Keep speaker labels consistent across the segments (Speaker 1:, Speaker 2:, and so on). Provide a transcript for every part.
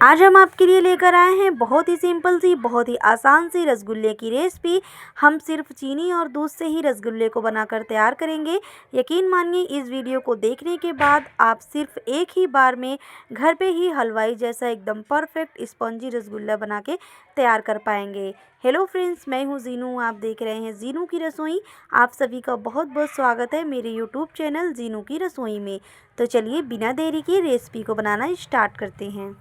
Speaker 1: आज हम आपके लिए लेकर आए हैं बहुत ही सिंपल सी बहुत ही आसान सी रसगुल्ले की रेसिपी। हम सिर्फ चीनी और दूध से ही रसगुल्ले को बनाकर तैयार करेंगे। यकीन मानिए इस वीडियो को देखने के बाद आप सिर्फ एक ही बार में घर पे ही हलवाई जैसा एकदम परफेक्ट स्पॉन्जी रसगुल्ला बना के तैयार कर पाएंगे। हेलो फ्रेंड्स, मैं हूँ जीनू, आप देख रहे हैं जीनू की रसोई। आप सभी का बहुत बहुत स्वागत है मेरे यूट्यूब चैनल जीनू की रसोई में। तो चलिए बिना देरी के रेसिपी को बनाना स्टार्ट करते हैं।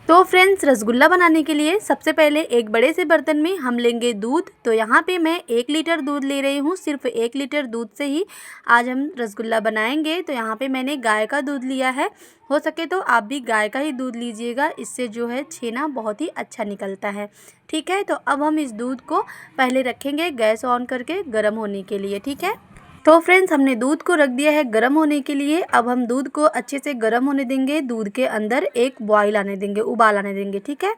Speaker 1: तो फ्रेंड्स, रसगुल्ला बनाने के लिए सबसे पहले एक बड़े से बर्तन में हम लेंगे दूध। तो यहाँ पे मैं 1 लीटर दूध ले रही हूँ। सिर्फ 1 लीटर दूध से ही आज हम रसगुल्ला बनाएंगे। तो यहाँ पे मैंने गाय का दूध लिया है। हो सके तो आप भी गाय का ही दूध लीजिएगा, इससे जो है छेना बहुत ही अच्छा निकलता है। ठीक है, तो अब हम इस दूध को पहले रखेंगे गैस ऑन करके गर्म होने के लिए। ठीक है, तो फ्रेंड्स, हमने दूध को रख दिया है गर्म होने के लिए। अब हम दूध को अच्छे से गर्म होने देंगे। दूध के अंदर एक बॉईल आने देंगे, उबाल आने देंगे। ठीक है,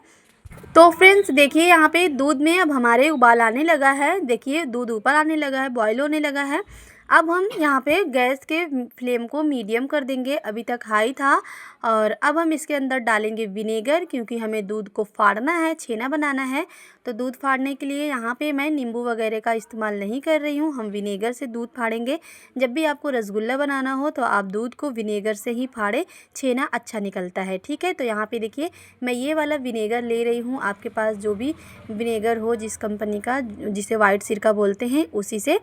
Speaker 1: तो फ्रेंड्स देखिए यहाँ पे दूध में अब हमारे उबाल आने लगा है। देखिए दूध ऊपर आने लगा है, बॉईल होने लगा है। अब हम यहाँ पे गैस के फ्लेम को मीडियम कर देंगे। अभी तक हाई था। और अब हम इसके अंदर डालेंगे विनेगर, क्योंकि हमें दूध को फाड़ना है, छेना बनाना है। तो दूध फाड़ने के लिए यहाँ पे मैं नींबू वगैरह का इस्तेमाल नहीं कर रही हूँ। हम विनेगर से दूध फाड़ेंगे। जब भी आपको रसगुल्ला बनाना हो तो आप दूध को विनेगर से ही फाड़े, छेना अच्छा निकलता है। ठीक है, तो यहाँ पे देखिए मैं ये वाला विनेगर ले रही हूँ। आपके पास जो भी विनेगर हो, जिस कंपनी का, जिसे वाइट सिरका बोलते हैं, उसी से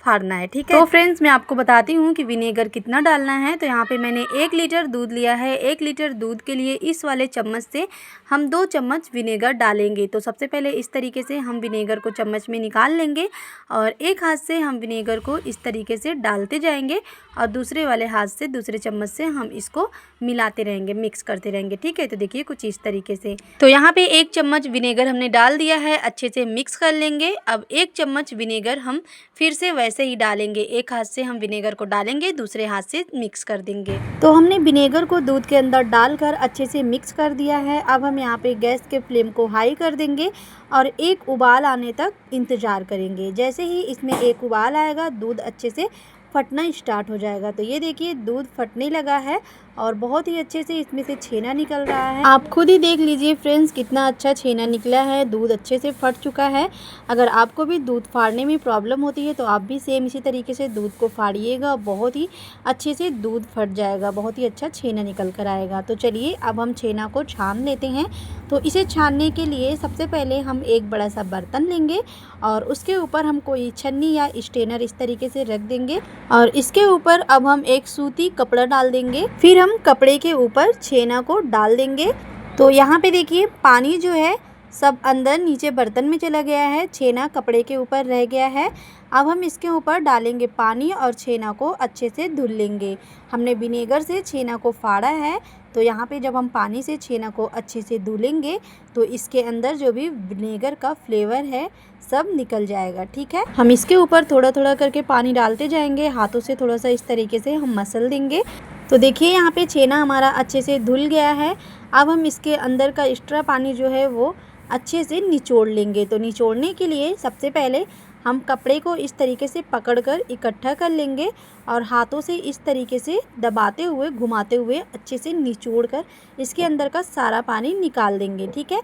Speaker 1: फाड़ना है। ठीक है, तो फ्रेंड्स मैं आपको बताती हूँ कि विनेगर कितना डालना है। तो यहाँ पे मैंने 1 लीटर दूध लिया है। 1 लीटर दूध के लिए इस वाले चम्मच से हम 2 चम्मच विनेगर डालेंगे। तो सबसे पहले इस तरीके से हम विनेगर को चम्मच में निकाल लेंगे और एक हाथ से हम विनेगर को इस तरीके से डालते जाएंगे और दूसरे वाले हाथ से, दूसरे चम्मच से हम इसको मिलाते रहेंगे, मिक्स करते रहेंगे। ठीक है, तो देखिए कुछ इस तरीके से। तो यहाँ पे 1 चम्मच विनेगर हमने डाल दिया है, अच्छे से मिक्स कर लेंगे। अब 1 चम्मच विनेगर हम फिर से वैसे ही डालेंगे। एक हाथ से हम विनेगर को डालेंगे, दूसरे हाथ से मिक्स कर देंगे। तो हमने विनेगर को दूध के अंदर डालकर अच्छे से मिक्स कर दिया है। अब हम यहाँ पे गैस के फ्लेम को हाई कर देंगे और एक उबाल आने तक इंतज़ार करेंगे। जैसे ही इसमें एक उबाल आएगा, दूध अच्छे से फटना स्टार्ट हो जाएगा। तो ये देखिए दूध फटने लगा है और बहुत ही अच्छे से इसमें से छेना निकल रहा है। आप खुद ही देख लीजिए फ्रेंड्स, कितना अच्छा छेना निकला है। दूध अच्छे से फट चुका है। अगर आपको भी दूध फाड़ने में प्रॉब्लम होती है तो आप भी सेम इसी तरीके से दूध को फाड़िएगा, बहुत ही अच्छे से दूध फट जाएगा, बहुत ही अच्छा छेना निकल कर आएगा। तो चलिए अब हम छेना को छान लेते हैं। तो इसे छानने के लिए सबसे पहले हम एक बड़ा सा बर्तन लेंगे और उसके ऊपर हम कोई छन्नी या स्ट्रेनर इस तरीके से रख देंगे और इसके ऊपर अब हम एक सूती कपड़ा डाल देंगे। फिर हम कपड़े के ऊपर छेना को डाल देंगे। तो यहाँ पे देखिए पानी जो है सब अंदर नीचे बर्तन में चला गया है, छेना कपड़े के ऊपर रह गया है। अब हम इसके ऊपर डालेंगे पानी और छेना को अच्छे से धुल लेंगे। हमने विनेगर से छेना को फाड़ा है, तो यहाँ पे जब हम पानी से छेना को अच्छे से धुलेंगे तो इसके अंदर जो भी विनेगर का फ्लेवर है सब निकल जाएगा। ठीक है, हम इसके ऊपर थोड़ा थोड़ा करके पानी डालते जाएंगे, हाथों से थोड़ा सा इस तरीके से हम मसल देंगे। तो देखिए यहाँ पे छेना हमारा अच्छे से धुल गया है। अब हम इसके अंदर का एक्स्ट्रा पानी जो है वो अच्छे से निचोड़ लेंगे। तो निचोड़ने के लिए सबसे पहले हम कपड़े को इस तरीके से पकड़कर इकट्ठा कर लेंगे और हाथों से इस तरीके से दबाते हुए, घुमाते हुए अच्छे से निचोड़कर इसके अंदर का सारा पानी निकाल देंगे। ठीक है,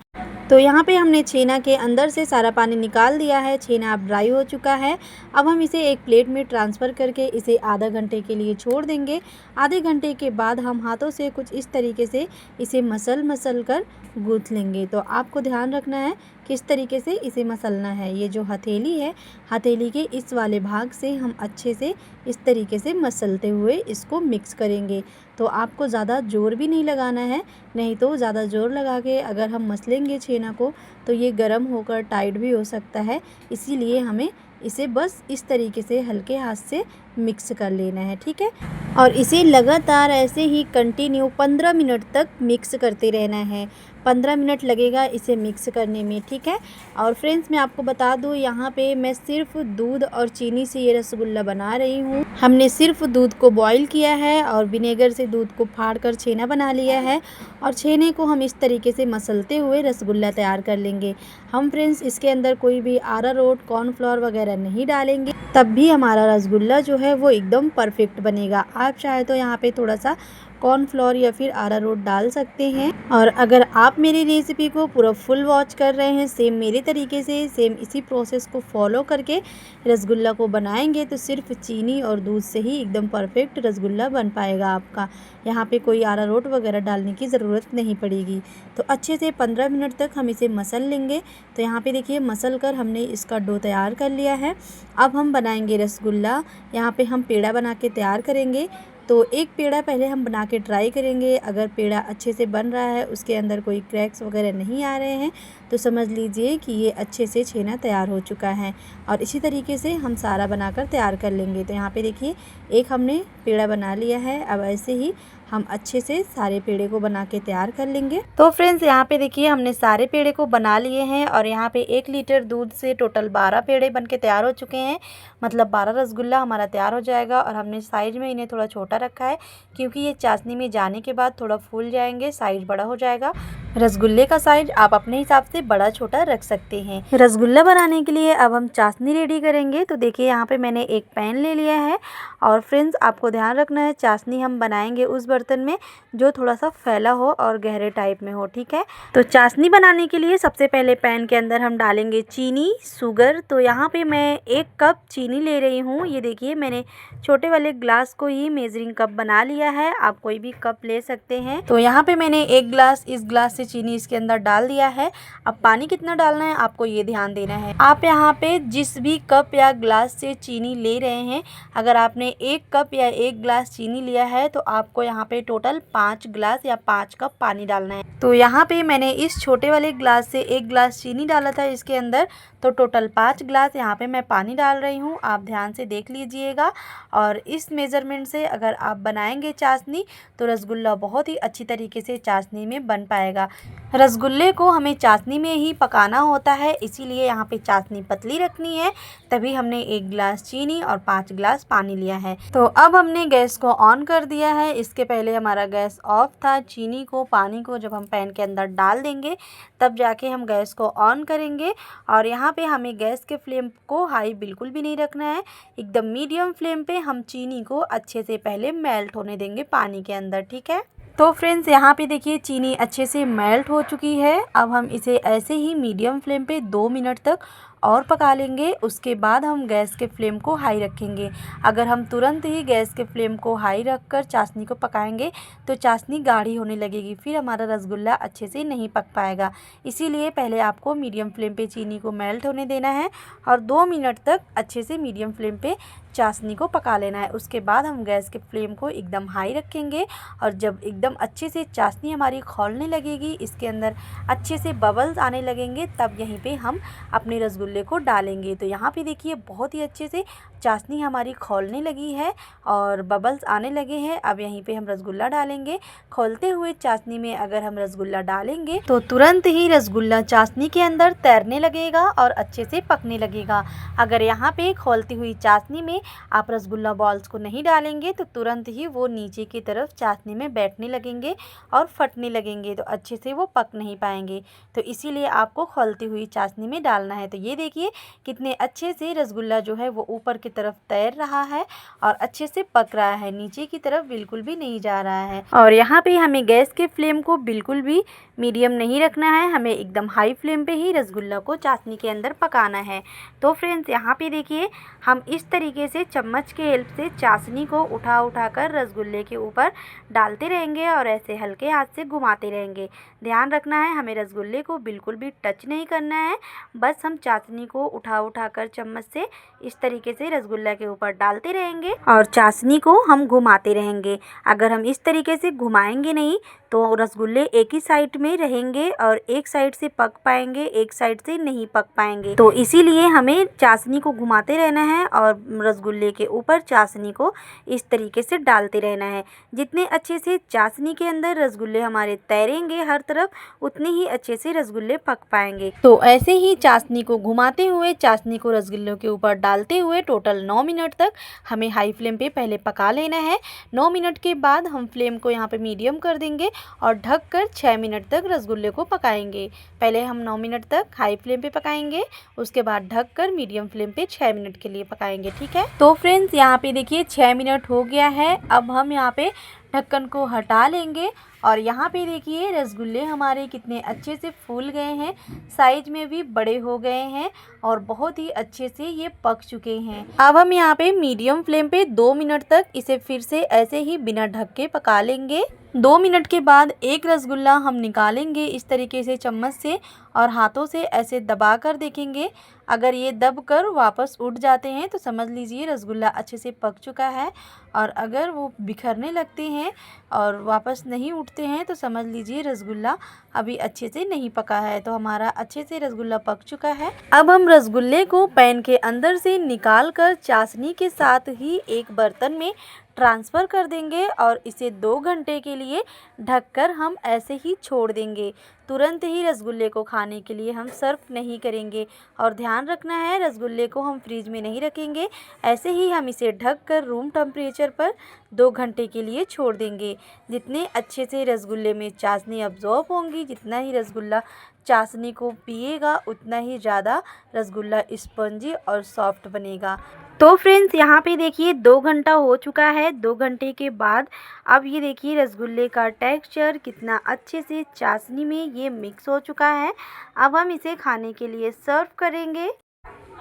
Speaker 1: तो यहाँ पे हमने छेना के अंदर से सारा पानी निकाल दिया है। छेना अब ड्राई हो चुका है। अब हम इसे एक प्लेट में ट्रांसफ़र करके इसे आधा घंटे के लिए छोड़ देंगे। आधे घंटे के बाद हम हाथों से कुछ इस तरीके से इसे मसल कर गूँथ लेंगे। तो आपको ध्यान रखना है किस तरीके से इसे मसलना है। ये जो हथेली है, हथेली के इस वाले भाग से हम अच्छे से इस तरीके से मसलते हुए इसको मिक्स करेंगे। तो आपको ज़्यादा ज़ोर भी नहीं लगाना है, नहीं तो ज़्यादा ज़ोर लगा के अगर हम मसलेंगे छेना को तो ये गर्म होकर टाइट भी हो सकता है। इसीलिए हमें इसे बस इस तरीके से हल्के हाथ से मिक्स कर लेना है। ठीक है, और इसे लगातार ऐसे ही कंटिन्यू 15 मिनट तक मिक्स करते रहना है। 15 मिनट लगेगा इसे मिक्स करने में। ठीक है, और फ्रेंड्स मैं आपको बता दूं, यहाँ पे मैं सिर्फ दूध और चीनी से ये रसगुल्ला बना रही हूँ। हमने सिर्फ दूध को बॉईल किया है और विनेगर से दूध को फाड़ कर छेना बना लिया है और छेने को हम इस तरीके से मसलते हुए रसगुल्ला तैयार कर लेंगे। हम फ्रेंड्स इसके अंदर कोई भी अरारोट, कॉर्नफ्लोर वगैरह नहीं डालेंगे, तब भी हमारा रसगुल्ला जो है वो एकदम परफेक्ट बनेगा। आप चाहे तो यहाँ पे थोड़ा सा कॉर्नफ्लोर या फिर अरारोट डाल सकते हैं। और अगर आप मेरी रेसिपी को पूरा फुल वॉच कर रहे हैं, सेम मेरे तरीके से, सेम इसी प्रोसेस को फॉलो करके रसगुल्ला को बनाएंगे तो सिर्फ चीनी और दूध से ही एकदम परफेक्ट रसगुल्ला बन पाएगा आपका। यहाँ पे कोई अरारोट वगैरह डालने की ज़रूरत नहीं पड़ेगी। तो अच्छे से 15 मिनट तक हम इसे मसल लेंगे। तो यहाँ पे देखिए मसल कर हमने इसका डो तैयार कर लिया है। अब हम बनाएंगे रसगुल्ला। यहाँ पे हम पेड़ा बना के तैयार करेंगे। तो एक पेड़ा पहले हम बना के ट्राई करेंगे। अगर पेड़ा अच्छे से बन रहा है, उसके अंदर कोई क्रैक्स वगैरह नहीं आ रहे हैं, तो समझ लीजिए कि ये अच्छे से छेना तैयार हो चुका है। और इसी तरीके से हम सारा बनाकर तैयार कर लेंगे। तो यहाँ पे देखिए एक हमने पेड़ा बना लिया है। अब ऐसे ही हम अच्छे से सारे पेड़े को बना के तैयार कर लेंगे। तो फ्रेंड्स यहाँ पे देखिए हमने सारे पेड़े को बना लिए हैं और यहाँ पे 1 लीटर दूध से टोटल 12 पेड़े बन के तैयार हो चुके हैं। मतलब 12 रसगुल्ला हमारा तैयार हो जाएगा। और हमने साइज में इन्हें थोड़ा छोटा रखा है क्योंकि ये चाशनी में जाने के बाद थोड़ा फूल जाएंगे, साइज बड़ा हो जाएगा। रसगुल्ले का साइज आप अपने हिसाब से बड़ा छोटा रख सकते हैं। रसगुल्ला बनाने के लिए अब हम चाशनी रेडी करेंगे। तो देखिए यहाँ पे मैंने एक पैन ले लिया है। और फ्रेंड्स आपको ध्यान रखना है, चाशनी हम बनाएंगे उस बर्तन में जो थोड़ा सा फैला हो और गहरे टाइप में हो, ठीक है। तो चाशनी बनाने के लिए सबसे पहले पैन के अंदर हम डालेंगे चीनी, शुगर। तो यहाँ पे मैं 1 कप चीनी ले रही हूँ। ये देखिए मैंने छोटे वाले ग्लास को ही मेजरिंग कप बना लिया है। आप कोई भी कप ले सकते हैं। तो यहाँ पे मैंने 1 ग्लास इस ग्लास से चीनी इसके अंदर डाल दिया है। अब पानी कितना डालना है आपको ये ध्यान देना है। आप यहाँ पे जिस भी कप या ग्लास से चीनी ले रहे हैं, अगर आपने 1 कप या 1 ग्लास चीनी लिया है तो आपको यहाँ पे टोटल 5 ग्लास या 5 कप पानी डालना है। तो यहाँ पे मैंने इस छोटे वाले ग्लास से 1 ग्लास चीनी डाला था इसके अंदर, तो टोटल 5 ग्लास यहाँ पे मैं पानी डाल रही हूँ। आप ध्यान से देख लीजिएगा। और इस मेज़रमेंट से अगर आप बनाएंगे चाशनी तो रसगुल्ला बहुत ही अच्छी तरीके से चाशनी में बन पाएगा। रसगुल्ले को हमें चाशनी में ही पकाना होता है, इसीलिए यहाँ पे चाशनी पतली रखनी है। तभी हमने 1 ग्लास चीनी और 5 ग्लास पानी लिया है। तो अब हमने गैस को ऑन कर दिया है। इसके पहले हमारा गैस ऑफ था। चीनी को, पानी को जब हम पैन के अंदर डाल देंगे तब जाके हम गैस को ऑन करेंगे। और यहाँ पे हमें गैस के फ्लेम को हाई बिल्कुल भी नहीं रखना है, एकदम मीडियम फ्लेम पे हम चीनी को अच्छे से पहले मेल्ट होने देंगे पानी के अंदर, ठीक है। तो फ्रेंड्स यहाँ पे देखिए चीनी अच्छे से मेल्ट हो चुकी है। अब हम इसे ऐसे ही मीडियम फ्लेम पे 2 मिनट तक और पका लेंगे। उसके बाद हम गैस के फ्लेम को हाई रखेंगे। अगर हम तुरंत ही गैस के फ्लेम को हाई रखकर चाशनी को पकाएंगे तो चाशनी गाढ़ी होने लगेगी, फिर हमारा रसगुल्ला अच्छे से नहीं पक पाएगा। इसीलिए पहले आपको मीडियम फ्लेम पे चीनी को मेल्ट होने देना है और 2 मिनट तक अच्छे से मीडियम फ्लेम पे चाशनी को पका लेना है। उसके बाद हम गैस के फ्लेम को एकदम हाई रखेंगे और जब एकदम अच्छे से चाशनी हमारी खौलने लगेगी, इसके अंदर अच्छे से बबल्स आने लगेंगे, तब यहीं पे हम अपने रसगुल्ले को डालेंगे। तो यहाँ पे देखिए बहुत ही अच्छे से चाशनी हमारी खौलने लगी है और बबल्स आने लगे हैं। अब यहीं पे हम रसगुल्ला डालेंगे। खौलते हुए चाशनी में अगर हम रसगुल्ला डालेंगे तो तुरंत ही रसगुल्ला चाशनी के अंदर तैरने लगेगा और अच्छे से पकने लगेगा। अगर यहाँ पे खौलती हुई चाशनी में आप रसगुल्ला बॉल्स को नहीं डालेंगे तो तुरंत ही वो नीचे की तरफ चाशनी में बैठने लगेंगे और फटने लगेंगे, तो अच्छे से वो पक नहीं पाएंगे। तो इसीलिए आपको खौलती हुई चाशनी में डालना है। तो ये देखिए कितने अच्छे से रसगुल्ला जो है वो ऊपर की तरफ तैर रहा है और अच्छे से पक रहा है, नीचे की तरफ बिल्कुल भी नहीं जा रहा है। और यहाँ पे हमें गैस के फ्लेम को बिल्कुल भी मीडियम नहीं रखना है, हमें एकदम हाई फ्लेम पे ही रसगुल्ला को चाशनी के अंदर पकाना है। तो फ्रेंड्स यहाँ पे देखिए हम इस तरीके से चम्मच के हेल्प से चाशनी को उठा उठा कर रसगुल्ले के ऊपर डालते रहेंगे और ऐसे हल्के हाथ से घुमाते रहेंगे। ध्यान रखना है हमें रसगुल्ले को बिल्कुल भी टच नहीं करना है, बस हम चाशनी को उठा उठा कर चम्मच से इस तरीके से रसगुल्ला के ऊपर डालते रहेंगे और चाशनी को हम घुमाते रहेंगे। अगर हम इस तरीके से घुमाएंगे नहीं तो रसगुल्ले एक ही साइड में रहेंगे और एक साइड से पक पाएंगे, एक साइड से नहीं पक पाएंगे। तो इसीलिए हमें चाशनी को घुमाते रहना है और रसगुल्ले के ऊपर चाशनी को इस तरीके से डालते रहना है। जितने अच्छे से चाशनी के अंदर रसगुल्ले हमारे तैरेंगे हर तरफ, उतने ही अच्छे से रसगुल्ले पक पाएंगे। तो ऐसे ही चाशनी को घुमाते हुए, चाशनी को रसगुल्लों के ऊपर डालते हुए टोटल 9 मिनट तक हमें हाई फ्लेम पे पहले पका लेना है। 9 मिनट के बाद हम फ्लेम को यहाँ पे मीडियम कर देंगे और ढककर 6 मिनट तक रसगुल्ले को पकाएंगे। पहले हम 9 मिनट तक हाई फ्लेम पे पकाएंगे, उसके बाद ढककर मीडियम फ्लेम पे 6 मिनट के लिए पकाएंगे, ठीक है। तो फ्रेंड्स यहाँ पे देखिए 6 मिनट हो गया है। अब हम यहाँ पे ढक्कन को हटा लेंगे और यहाँ पे देखिए रसगुल्ले हमारे कितने अच्छे से फूल गए हैं, साइज में भी बड़े हो गए हैं और बहुत ही अच्छे से ये पक चुके हैं। अब हम यहाँ पे मीडियम फ्लेम पे 2 मिनट तक इसे फिर से ऐसे ही बिना ढक के पका लेंगे। 2 मिनट के बाद एक रसगुल्ला हम निकालेंगे इस तरीके से चम्मच से और हाथों से ऐसे दबा कर देखेंगे। अगर ये दब कर वापस उठ जाते हैं तो समझ लीजिए रसगुल्ला अच्छे से पक चुका है, और अगर वो बिखरने लगते हैं और वापस नहीं उठते हैं तो समझ लीजिए रसगुल्ला अभी अच्छे से नहीं पका है। तो हमारा अच्छे से रसगुल्ला पक चुका है। अब हम रसगुल्ले को पैन के अंदर से निकाल कर चाशनी के साथ ही एक बर्तन में ट्रांसफ़र कर देंगे और इसे 2 घंटे के लिए ढककर हम ऐसे ही छोड़ देंगे। तुरंत ही रसगुल्ले को खाने के लिए हम सर्व नहीं करेंगे, और ध्यान रखना है रसगुल्ले को हम फ्रिज में नहीं रखेंगे, ऐसे ही हम इसे ढककर रूम टेम्परेचर पर 2 घंटे के लिए छोड़ देंगे। जितने अच्छे से रसगुल्ले में चाशनी अब्जॉर्ब होंगी, जितना ही रसगुल्ला चाशनी को पिएगा, उतना ही ज़्यादा रसगुल्ला स्पंजी और सॉफ्ट बनेगा। तो फ्रेंड्स यहाँ पे देखिए 2 घंटा हो चुका है। 2 घंटे के बाद अब ये देखिए रसगुल्ले का टेक्सचर कितना अच्छे से चाशनी में ये मिक्स हो चुका है। अब हम इसे खाने के लिए सर्व करेंगे।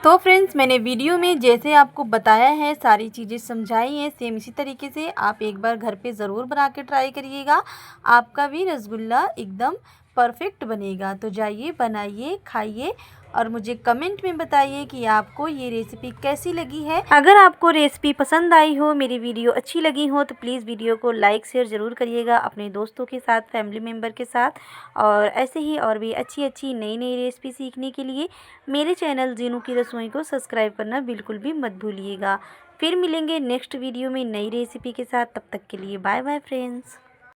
Speaker 1: तो फ्रेंड्स मैंने वीडियो में जैसे आपको बताया है, सारी चीज़ें समझाई हैं, सेम इसी तरीके से आप एक बार घर पे ज़रूर बना के ट्राई करिएगा। आपका भी रसगुल्ला एकदम परफेक्ट बनेगा। तो जाइए बनाइए, खाइए और मुझे कमेंट में बताइए कि आपको ये रेसिपी कैसी लगी है। अगर आपको रेसिपी पसंद आई हो, मेरी वीडियो अच्छी लगी हो, तो प्लीज़ वीडियो को लाइक शेयर ज़रूर करिएगा अपने दोस्तों के साथ, फैमिली मेम्बर के साथ। और ऐसे ही और भी अच्छी अच्छी नई नई रेसिपी सीखने के लिए मेरे चैनल जीनू की रसोई को सब्सक्राइब करना बिल्कुल भी मत भूलिएगा। फिर मिलेंगे नेक्स्ट वीडियो में नई रेसिपी के साथ। तब तक के लिए बाय बाय फ्रेंड्स।